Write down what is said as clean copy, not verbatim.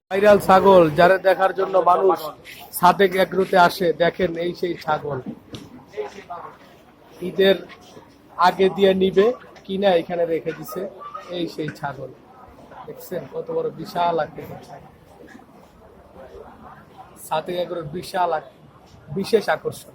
Viral ছাগল যারা দেখার জন্য মানুষ সাদেক এগ্রোতে আসে, দেখেন এই সেই ছাগল। ঈদের আগে দিয়ে নিবে কিনা এখানে রেখে দিছে, এই সেই ছাগল। দেখছেন কত বড় বিশাল আকৃতির ছাগল। সাদেক এগ্রোর বিশাল বিশেষ আকর্ষণ।